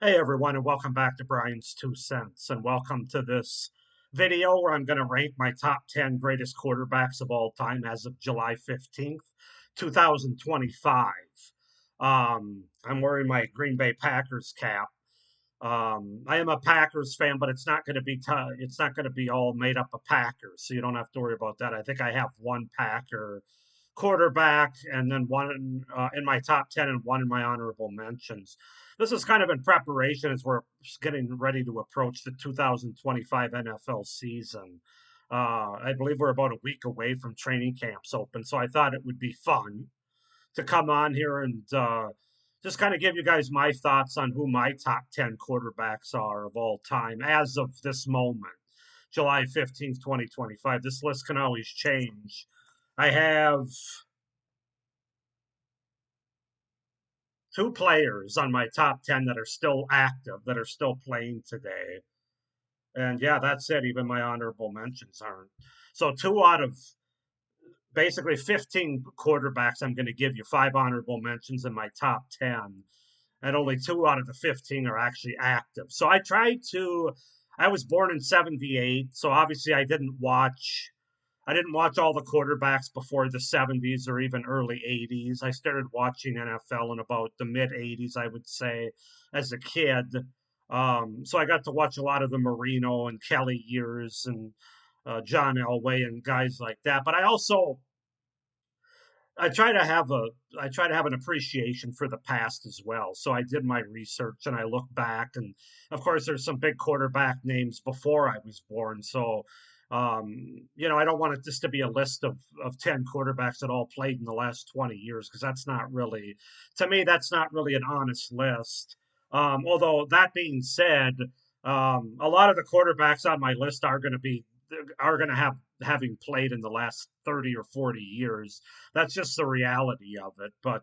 Hey everyone, and welcome back to Brian's Two Cents, and welcome to this video where I'm going to rank my top 10 greatest quarterbacks of all time as of July 15th, 2025. I'm wearing my Green Bay Packers cap. I am a Packers fan, but it's not going to be all made up of Packers, so you don't have to worry about that. I think I have one Packer quarterback, and then one in my top 10 and one in my honorable mentions. This is kind of in preparation as we're getting ready to approach the 2025 NFL season. I believe we're about a week away from training camps open, so I thought it would be fun to come on here and just kind of give you guys my thoughts on who my top 10 quarterbacks are of all time as of this moment, July 15th, 2025. This list can always change. I have two players on my top 10 that are still active, that are still playing today. And yeah, that's it. Even my honorable mentions aren't. So, two out of basically 15 quarterbacks, I'm going to give you five honorable mentions in my top 10. And only two out of the 15 are actually active. So, I was born in 78. So, obviously, I didn't watch all the quarterbacks before the 70s or even early 80s. I started watching NFL in about the mid 80s, I would say, as a kid. So I got to watch a lot of the Marino and Kelly years and John Elway and guys like that. But I try to have a I try to have an appreciation for the past as well. So I did my research and I look back, and of course there's some big quarterback names before I was born. So I don't want it just to be a list of 10 quarterbacks that all played in the last 20 years because that's not really, to me, that's not really an honest list. Although that being said, a lot of the quarterbacks on my list are going to have having played in the last 30 or 40 years. That's just the reality of it. But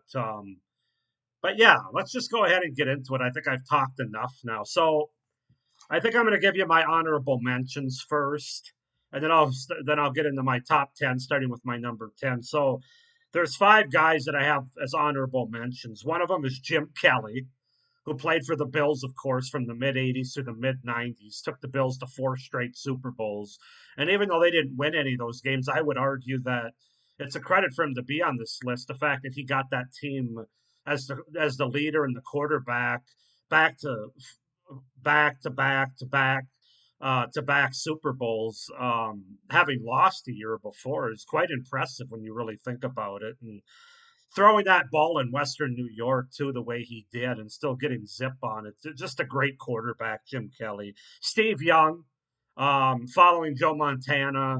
yeah, let's just go ahead and get into it. I think I've talked enough now. So I think I'm going to give you my honorable mentions first, and then I'll get into my top 10, starting with my number 10. So there's five guys that I have as honorable mentions. One of them is Jim Kelly, who played for the Bills, of course, from the mid 80s to the mid 90s, took the Bills to four straight Super Bowls. And even though they didn't win any of those games, I would argue that it's a credit for him to be on this list. The fact that he got that team as the leader and the quarterback back to back to back to back to back Super Bowls, having lost a year before, is quite impressive when you really think about it. And throwing that ball in Western New York too, the way he did, and still getting zip on it. Just a great quarterback, Jim Kelly. Steve Young, following Joe Montana,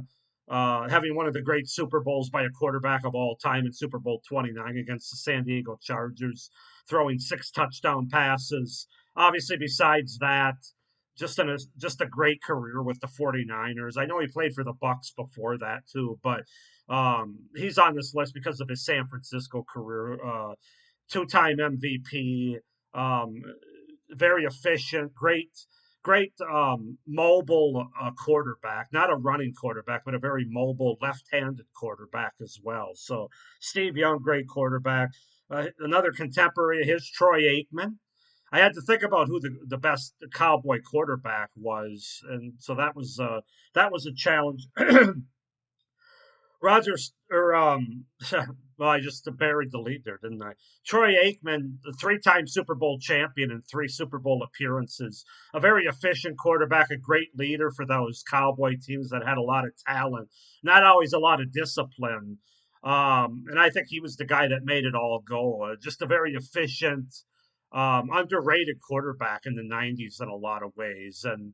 having one of the great Super Bowls by a quarterback of all time in Super Bowl 29 against the San Diego Chargers, throwing six touchdown passes. Obviously, besides that, just a great career with the 49ers. I know he played for the Bucks before that too, but he's on this list because of his San Francisco career. Two-time MVP, um, very efficient, great mobile quarterback. Not a running quarterback, but a very mobile left-handed quarterback as well. So Steve Young, great quarterback. Another contemporary of his, Troy Aikman. I had to think about who the best Cowboy quarterback was, and so that was a challenge. Rogers or well, I just buried the lead there, didn't I? Troy Aikman, the three-time Super Bowl champion and three Super Bowl appearances, a very efficient quarterback, a great leader for those Cowboy teams that had a lot of talent, not always a lot of discipline. And I think he was the guy that made it all go. Just a very efficient, underrated quarterback in the '90s in a lot of ways. And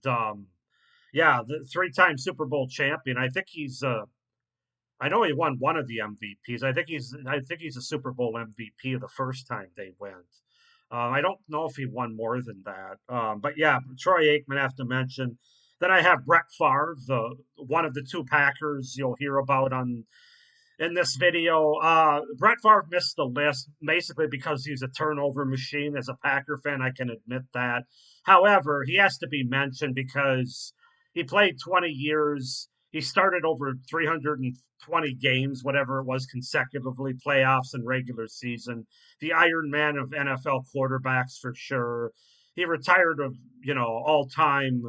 yeah, the three-time Super Bowl champion. I know he won one of the MVPs. I think he's a Super Bowl MVP the first time they went. I don't know if he won more than that. But yeah, Troy Aikman, I have to mention. Then I have Brett Favre, the one of the two Packers you'll hear about on in this video. Brett Favre missed the list basically because he's a turnover machine. As a Packer fan, I can admit that. However, he has to be mentioned because he played 20 years. He started over 320 games, whatever it was, consecutively, playoffs and regular season. The Iron Man of NFL quarterbacks for sure. he retired of all time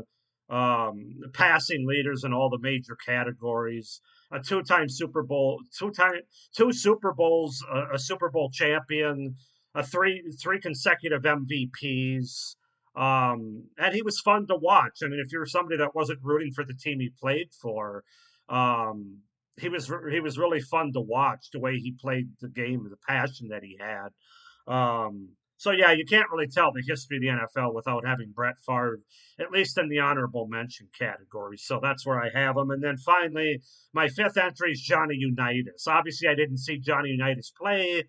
passing leaders in all the major categories. A two-time Super Bowl, two Super Bowls, a Super Bowl champion, a three consecutive MVPs. And he was fun to watch. I mean, if you're somebody that wasn't rooting for the team he played for, um, he was really fun to watch the way he played the game, the passion that he had. So yeah, you can't really tell the history of the NFL without having Brett Favre, at least in the honorable mention category. So that's where I have him. And then finally, my fifth entry is Johnny Unitas. Obviously, I didn't see Johnny Unitas play,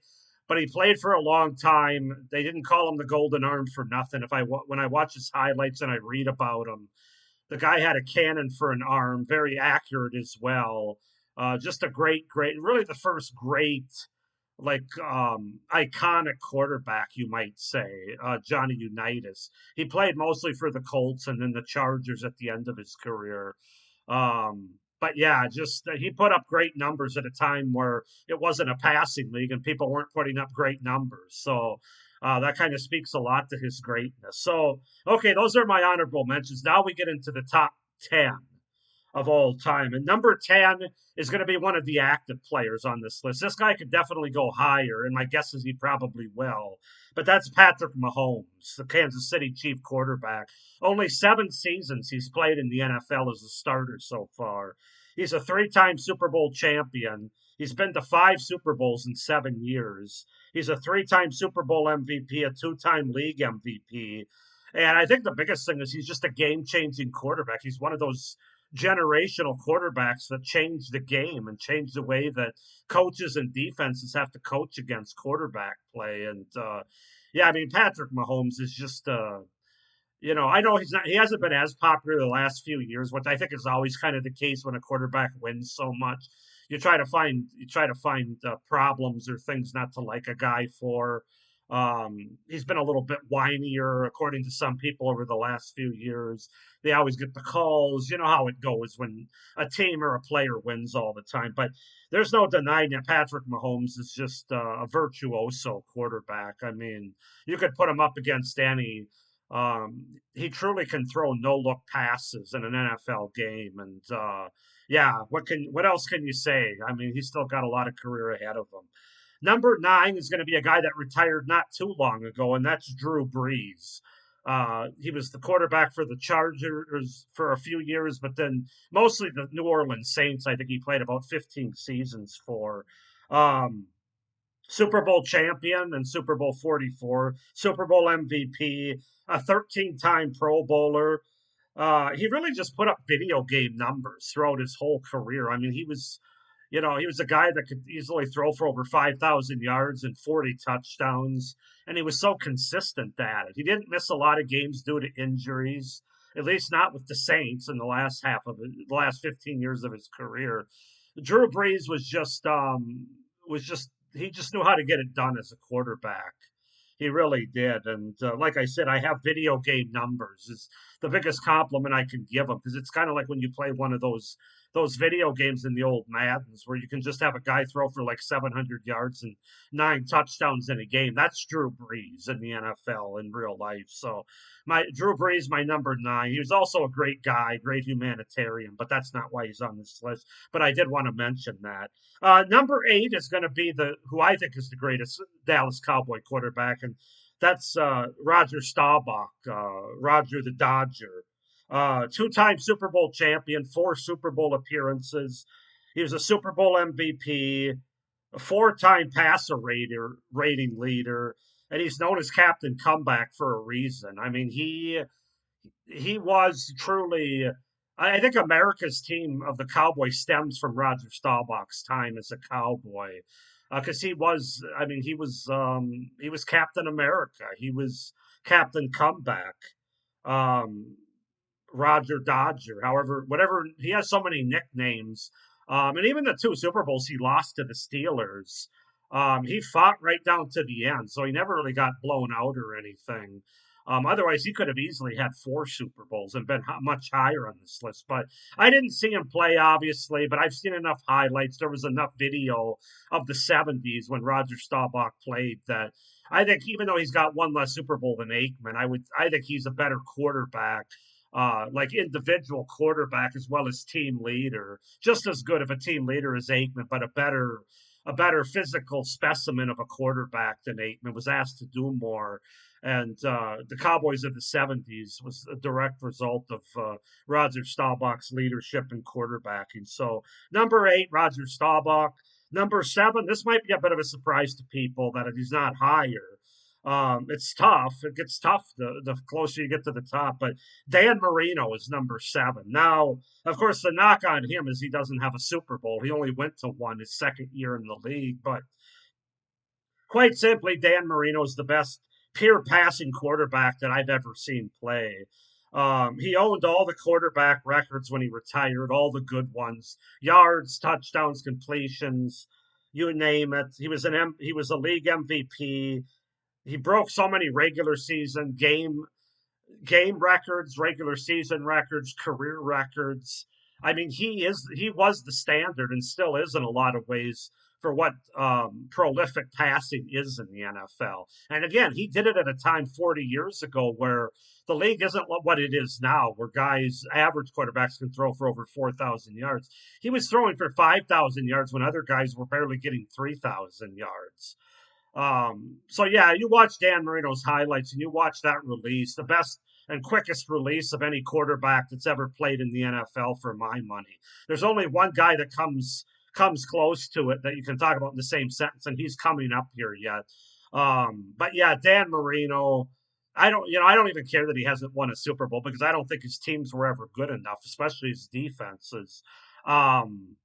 but he played for a long time. They didn't call him the Golden Arm for nothing. When I watch his highlights and I read about him, the guy had a cannon for an arm, very accurate as well. Just a really the first great, iconic quarterback, you might say, Johnny Unitas. He played mostly for the Colts and then the Chargers at the end of his career. But yeah, just he put up great numbers at a time where it wasn't a passing league and people weren't putting up great numbers. So that kind of speaks a lot to his greatness. So, okay, those are my honorable mentions. Now we get into the top 10 of all time. And number 10 is going to be one of the active players on this list. This guy could definitely go higher, and my guess is he probably will. But that's Patrick Mahomes, the Kansas City Chief quarterback. Only 7 seasons he's played in the NFL as a starter so far. He's a three-time Super Bowl champion. He's been to 5 Super Bowls in 7 years. He's a three-time Super Bowl MVP, a two-time league MVP. And I think the biggest thing is he's just a game changing quarterback. He's one of those generational quarterbacks that change the game and change the way that coaches and defenses have to coach against quarterback play. And yeah, I mean, Patrick Mahomes is just I know he hasn't been as popular the last few years, which I think is always kind of the case when a quarterback wins so much. You try to find problems or things not to like a guy for. He's been a little bit whinier, according to some people, over the last few years. They always get the calls. You know how it goes when a team or a player wins all the time. But there's no denying that Patrick Mahomes is just a virtuoso quarterback. I mean, you could put him up against any. He truly can throw no look passes in an NFL game, and yeah, what else can you say? I mean, he's still got a lot of career ahead of him. Number 9 is going to be a guy that retired not too long ago, and that's Drew Brees. He was the quarterback for the Chargers for a few years, but then mostly the New Orleans Saints. I think he played about 15 seasons for. Um, Super Bowl champion and Super Bowl 44, Super Bowl MVP, a 13-time Pro Bowler. He really just put up video game numbers throughout his whole career. I mean, he was a guy that could easily throw for over 5,000 yards and 40 touchdowns, and he was so consistent at it. He didn't miss a lot of games due to injuries, at least not with the Saints in the last 15 years of his career. Drew Brees was just he just knew how to get it done as a quarterback. He really did. And like I said, I have video game numbers. It's the biggest compliment I can give him because it's kind of like when you play one of those video games in the old Maddens where you can just have a guy throw for like 700 yards and 9 touchdowns in a game. That's Drew Brees in the NFL in real life. So my Drew Brees, my number 9. He was also a great guy, great humanitarian, but that's not why he's on this list. But I did want to mention that. Number 8 is going to be the who I think is the greatest Dallas Cowboy quarterback, and that's Roger Staubach, Roger the Dodger. Two-time Super Bowl champion, 4 Super Bowl appearances. He was a Super Bowl MVP, a 4-time passer rating leader, and he's known as Captain Comeback for a reason. I mean, he was truly. I think America's team of the Cowboys stems from Roger Staubach's time as a Cowboy, because he was. I mean, he was Captain America. He was Captain Comeback. Um, Roger Dodger. However, whatever he has so many nicknames, and even the 2 Super Bowls he lost to the Steelers, he fought right down to the end, so he never really got blown out or anything. Otherwise, he could have easily had 4 Super Bowls and been much higher on this list. But I didn't see him play, obviously, but I've seen enough highlights. There was enough video of the 70s when Roger Staubach played that I think even though he's got one less Super Bowl than Aikman, I think he's a better quarterback, like individual quarterback as well as team leader. Just as good of a team leader as Aikman, but a better physical specimen of a quarterback than Aikman. Was asked to do more. And the Cowboys of the 70s was a direct result of Roger Staubach's leadership in quarterbacking. So, number 8, Roger Staubach. Number 7, this might be a bit of a surprise to people that he's not higher. It's tough. It gets tough the closer you get to the top. But Dan Marino is number 7. Now, of course, the knock on him is he doesn't have a Super Bowl. He only went to one his second year in the league. But quite simply, Dan Marino is the best pure passing quarterback that I've ever seen play. He owned all the quarterback records when he retired, all the good ones: yards, touchdowns, completions, you name it. He was a league MVP. He broke so many regular season game records, regular season records, career records. I mean, he was the standard and still is in a lot of ways for what prolific passing is in the NFL. And again, he did it at a time 40 years ago where the league isn't what it is now, where guys, average quarterbacks, can throw for over 4,000 yards. He was throwing for 5,000 yards when other guys were barely getting 3,000 yards. So yeah, you watch Dan Marino's highlights and you watch that release, the best and quickest release of any quarterback that's ever played in the NFL for my money. There's only one guy that comes close to it that you can talk about in the same sentence, and he's coming up here yet. But yeah, Dan Marino. I don't even care that he hasn't won a Super Bowl because I don't think his teams were ever good enough, especially his defenses. Um,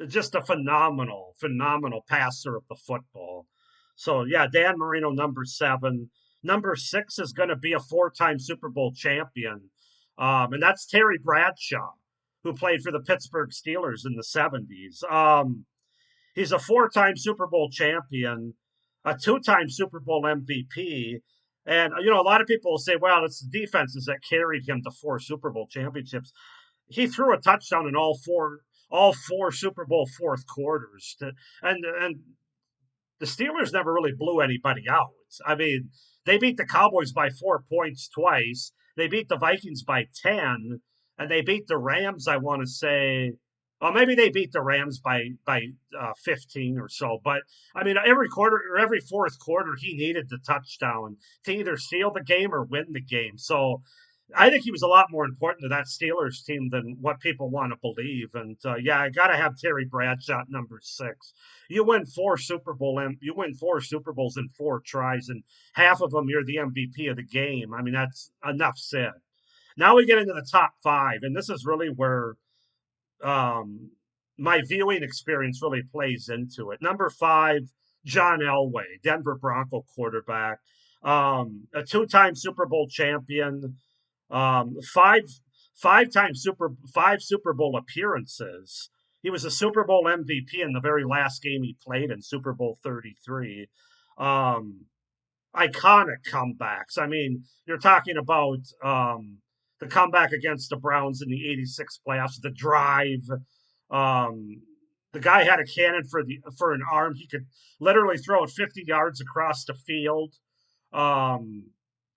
just a phenomenal passer of the football. So yeah, Dan Marino, number 7. Number 6 is going to be a 4-time Super Bowl champion, and that's Terry Bradshaw, who played for the Pittsburgh Steelers in the 70s. He's a 4-time Super Bowl champion, a 2-time Super Bowl MVP. And, a lot of people will say, well, it's the defenses that carried him to 4 Super Bowl championships. He threw a touchdown in all four Super Bowl fourth quarters. And the Steelers never really blew anybody out. I mean, they beat the Cowboys by 4 points twice. They beat the Vikings by 10, and they beat the Rams, I want to say. Well, maybe they beat the Rams by 15 or so. But I mean, every quarter or every fourth quarter, he needed the touchdown to either seal the game or win the game. So I think he was a lot more important to that Steelers team than what people want to believe. And yeah, I got to have Terry Bradshaw at number 6. You win 4 Super Bowls in 4 tries, and half of them you're the MVP of the game. I mean, that's enough said. Now we get into the top 5, and this is really where um, my viewing experience really plays into it. Number 5, John Elway, Denver Bronco quarterback, a 2-time Super Bowl champion, um, five five Super Bowl appearances. He was a Super Bowl MVP in the very last game he played in Super Bowl 33. Um, Iconic comebacks. I mean, you're talking about the comeback against the Browns in the '86 playoffs, the drive. Um, the guy had a cannon for an arm. He could literally throw it 50 yards across the field. Um,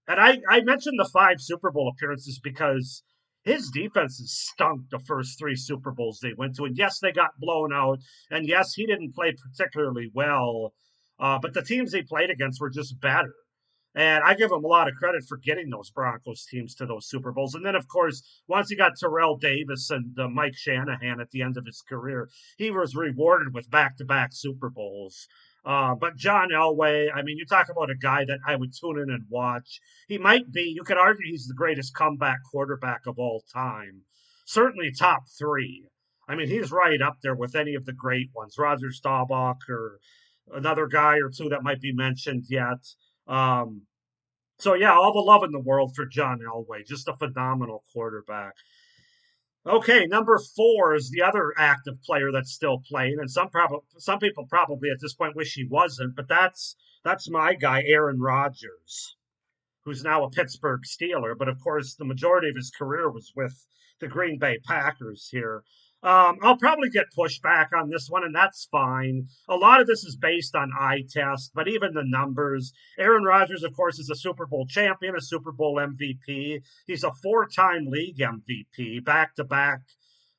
and I mentioned the 5 Super Bowl appearances because his defenses stunk the first 3 Super Bowls they went to. And yes, they got blown out. And yes, he didn't play particularly well. But the teams he played against were just better. And I give him a lot of credit for getting those Broncos teams to those Super Bowls. And then, of course, once he got Terrell Davis and Mike Shanahan at the end of his career, he was rewarded with back-to-back Super Bowls. But John Elway, I mean, you talk about a guy that I would tune in and watch. He might be, you could argue he's the greatest comeback quarterback of all time. Certainly top 3. I mean, he's right up there with any of the great ones, Roger Staubach or another guy or two that might be mentioned yet. Um, so yeah, all the love in the world for John Elway, just a phenomenal quarterback. Okay, number 4 is the other active player that's still playing, and some people probably at this point wish he wasn't, but that's my guy, Aaron Rodgers, who's now a Pittsburgh Steeler, but of course the majority of his career was with the Green Bay Packers here. I'll probably get pushback on this one, and that's fine. A lot of this is based on eye test, but even the numbers. Aaron Rodgers, of course, is a Super Bowl champion, a Super Bowl MVP. He's a four-time league MVP, back to back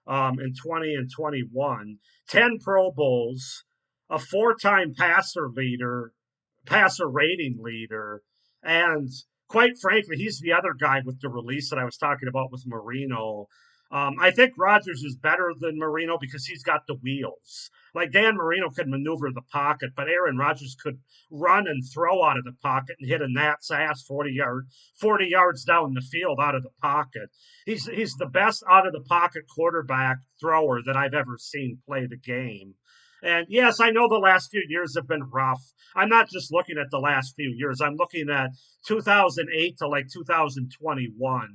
in 20 and 21, 10 Pro Bowls, a four-time passer rating leader, and quite frankly, he's the other guy with the release that I was talking about with Marino. I think Rodgers is better than Marino because he's got the wheels. Like Dan Marino could maneuver the pocket, but Aaron Rodgers could run and throw out of the pocket and hit a gnat's ass 40 yards down the field out of the pocket. He's the best out of the pocket quarterback thrower that I've ever seen play the game. And yes, I know the last few years have been rough. I'm not just looking at the last few years. I'm looking at 2008 to like 2021.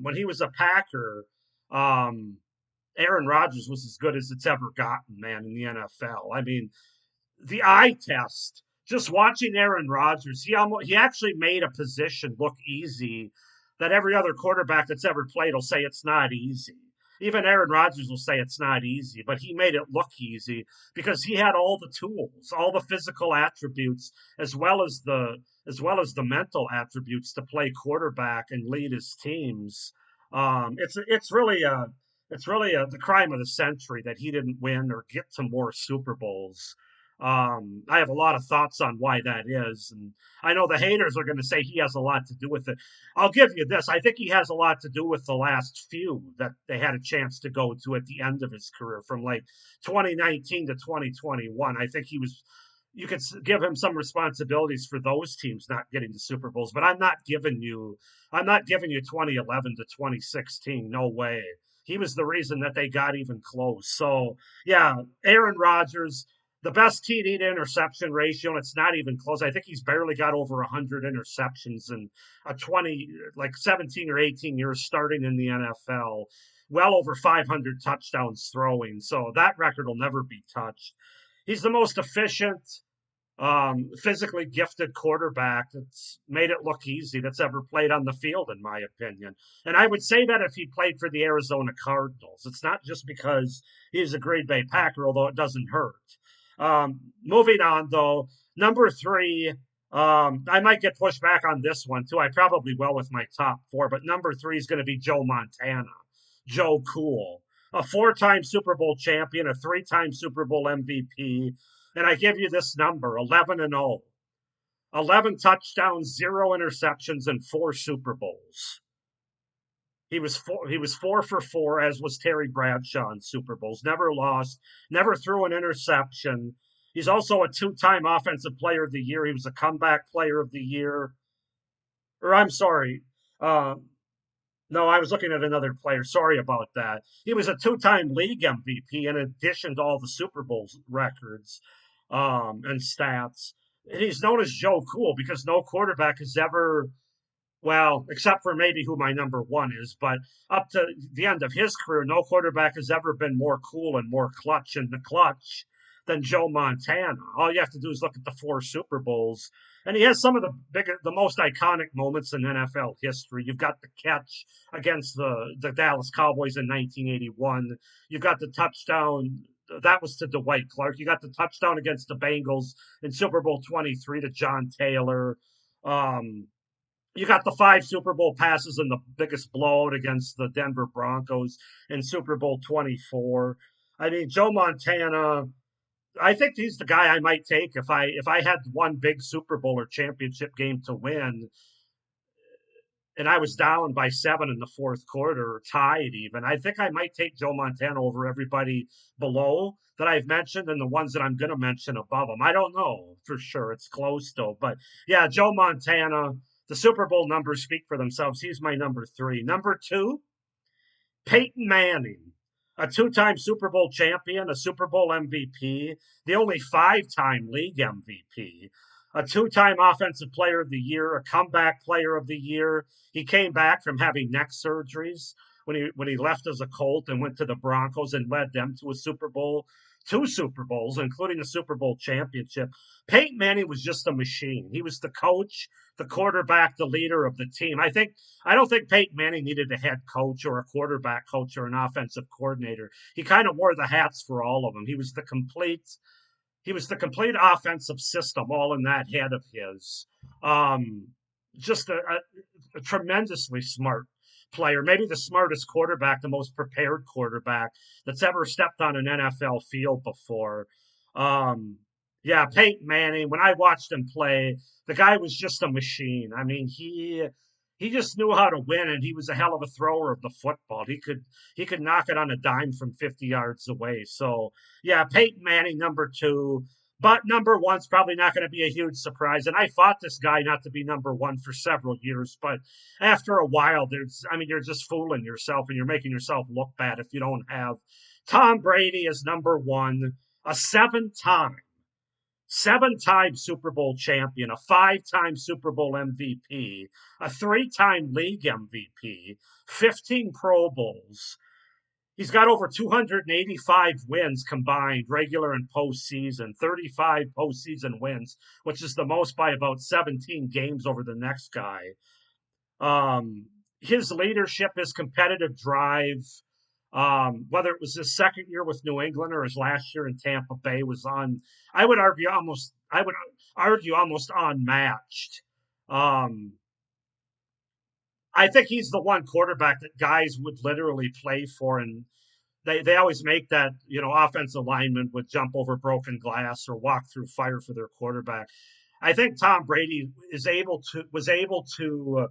When he was a Packer, um, Aaron Rodgers was as good as it's ever gotten, man, in the NFL. I mean, the eye test, just watching Aaron Rodgers, he actually made a position look easy that every other quarterback that's ever played will say it's not easy. Even Aaron Rodgers will say it's not easy, but he made it look easy because he had all the tools, all the physical attributes, as well as the mental attributes to play quarterback and lead his teams. It's really the crime of the century that he didn't win or get to more Super Bowls. I have a lot of thoughts on why that is, and I know the haters are going to say he has a lot to do with it. I'll give you this: I think he has a lot to do with the last few that they had a chance to go to at the end of his career, from like 2019 to 2021. I think he was. You could give him some responsibilities for those teams not getting the Super Bowls, but I'm not giving you 2011 to 2016. No way. He was the reason that they got even close. So yeah, Aaron Rodgers, the best TD to interception ratio, and it's not even close. I think he's barely got over 100 interceptions in a 20, like 17 or 18 years starting in the NFL. Well over 500 touchdowns throwing. So that record will never be touched. He's the most efficient, physically gifted quarterback that's made it look easy that's ever played on the field, in my opinion. And I would say that if he played for the Arizona Cardinals, it's not just because he's a Green Bay Packer, although it doesn't hurt. Moving on, though, number three, I might get pushed back on this one too. I probably will with my top four, but number three is going to be Joe Montana, Joe Cool, a four-time Super Bowl champion, a three-time Super Bowl MVP, and I give you this number: 11 and 0, 11 touchdowns, zero interceptions, and four Super Bowls. He was 4 for 4, as was Terry Bradshaw in Super Bowls. Never lost, never threw an interception. He's also a two-time Offensive Player of the Year. He was a Comeback Player of the Year. Or I'm sorry, uh, no, I was looking at another player. Sorry about that. He was a two-time league MVP in addition to all the Super Bowl records and stats. And he's known as Joe Cool because no quarterback has ever, well, except for maybe who my number one is, but up to the end of his career, no quarterback has ever been more cool and more clutch in the clutch than Joe Montana. All you have to do is look at the four Super Bowls, and he has some of the most iconic moments in NFL history. You've got the catch against the Dallas Cowboys in 1981. You've got the touchdown. That was to Dwight Clark. You got the touchdown against the Bengals in Super Bowl 23 to John Taylor. Um, you got the five Super Bowl passes and the biggest blowout against the Denver Broncos in Super Bowl 24. I mean, Joe Montana, I think he's the guy I might take if I had one big Super Bowl or championship game to win and I was down by 7 in the fourth quarter or tied even. I think I might take Joe Montana over everybody below that I've mentioned and the ones that I'm going to mention above him. I don't know for sure. It's close though. But yeah, Joe Montana, the Super Bowl numbers speak for themselves. He's my number three. Number two, Peyton Manning, a two-time Super Bowl champion, a Super Bowl MVP, the only five-time league MVP, a two-time Offensive Player of the Year, a Comeback Player of the Year. He came back from having neck surgeries when he left as a Colt and went to the Broncos and led them to a Super Bowl. two Super Bowls, including a Super Bowl championship. Peyton Manning was just a machine. He was the coach, the quarterback, the leader of the team. I don't think Peyton Manning needed a head coach or a quarterback coach or an offensive coordinator. He kind of wore the hats for all of them. He was the complete offensive system all in that head of his. Um, just a tremendously smart player, maybe the smartest quarterback, the most prepared quarterback that's ever stepped on an NFL field before. Um, yeah, Peyton Manning. When I watched him play, the guy was just a machine. I mean, he just knew how to win, and he was a hell of a thrower of the football. He could knock it on a dime from 50 yards away. So yeah, Peyton Manning number two. But number one's probably not going to be a huge surprise. And I fought this guy not to be number one for several years. But after a while, you're just fooling yourself and you're making yourself look bad if you don't have Tom Brady as number one, a seven-time Super Bowl champion, a five-time Super Bowl MVP, a three-time league MVP, 15 Pro Bowls. He's got over 285 wins combined, regular and postseason, 35 postseason wins, which is the most by about 17 games over the next guy. His leadership, his competitive drive, whether it was his second year with New England or his last year in Tampa Bay, was on. I would argue almost unmatched. Um, I think he's the one quarterback that guys would literally play for, and they always make that offensive lineman would jump over broken glass or walk through fire for their quarterback. I think Tom Brady was able to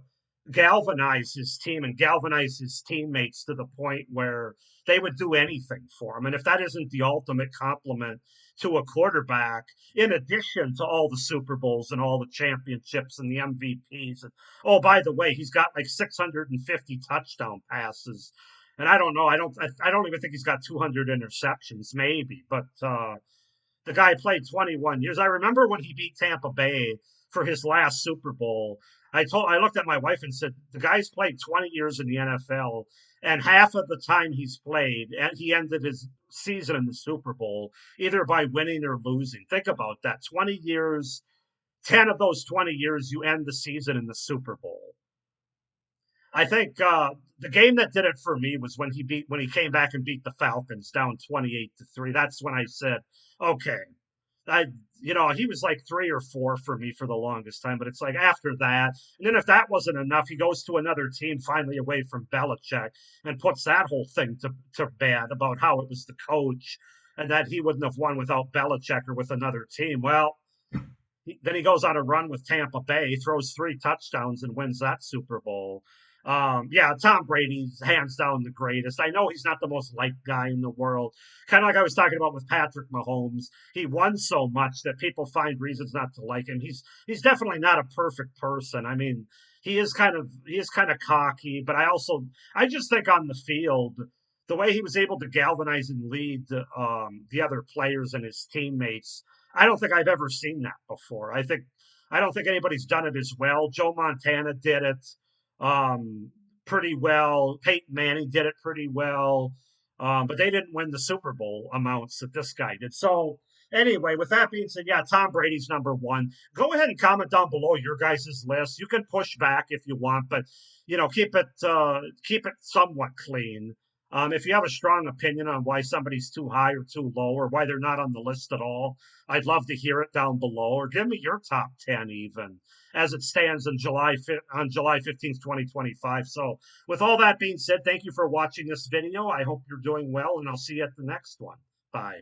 galvanize his team and galvanize his teammates to the point where they would do anything for him. And if that isn't the ultimate compliment to a quarterback, in addition to all the Super Bowls and all the championships and the MVPs, and oh, by the way, he's got like 650 touchdown passes. And I don't know. I don't even think he's got 200 interceptions, maybe. But the guy played 21 years. I remember when he beat Tampa Bay for his last Super Bowl. I looked at my wife and said, the guy's played 20 years in the NFL, and half of the time he's played, and he ended his season in the Super Bowl either by winning or losing. Think about that. 20 years, 10 of those 20 years, you end the season in the Super Bowl. I think the game that did it for me was when he came back and beat the Falcons down 28-3. That's when I said, okay, I he was like three or four for me for the longest time, but it's like after that, and then if that wasn't enough, he goes to another team finally away from Belichick and puts that whole thing to bed about how it was the coach and that he wouldn't have won without Belichick or with another team. Well, then he goes on a run with Tampa Bay, throws three touchdowns, and wins that Super Bowl. Yeah, Tom Brady's hands down the greatest. I know he's not the most liked guy in the world. Kind of like I was talking about with Patrick Mahomes. He won so much that people find reasons not to like him. He's definitely not a perfect person. I mean, he is kind of cocky, but I just think on the field, the way he was able to galvanize and lead the other players and his teammates, I don't think I've ever seen that before. I don't think anybody's done it as well. Joe Montana did it um, pretty well. Peyton Manning did it pretty well, but they didn't win the Super Bowl amounts that this guy did. So anyway, with that being said, yeah, Tom Brady's number one. Go ahead and comment down below your guys' list. You can push back if you want, but keep it somewhat clean. If you have a strong opinion on why somebody's too high or too low, or why they're not on the list at all, I'd love to hear it down below. Or give me your top 10 even as it stands on July 15th, 2025. So with all that being said, thank you for watching this video. I hope you're doing well, and I'll see you at the next one. Bye.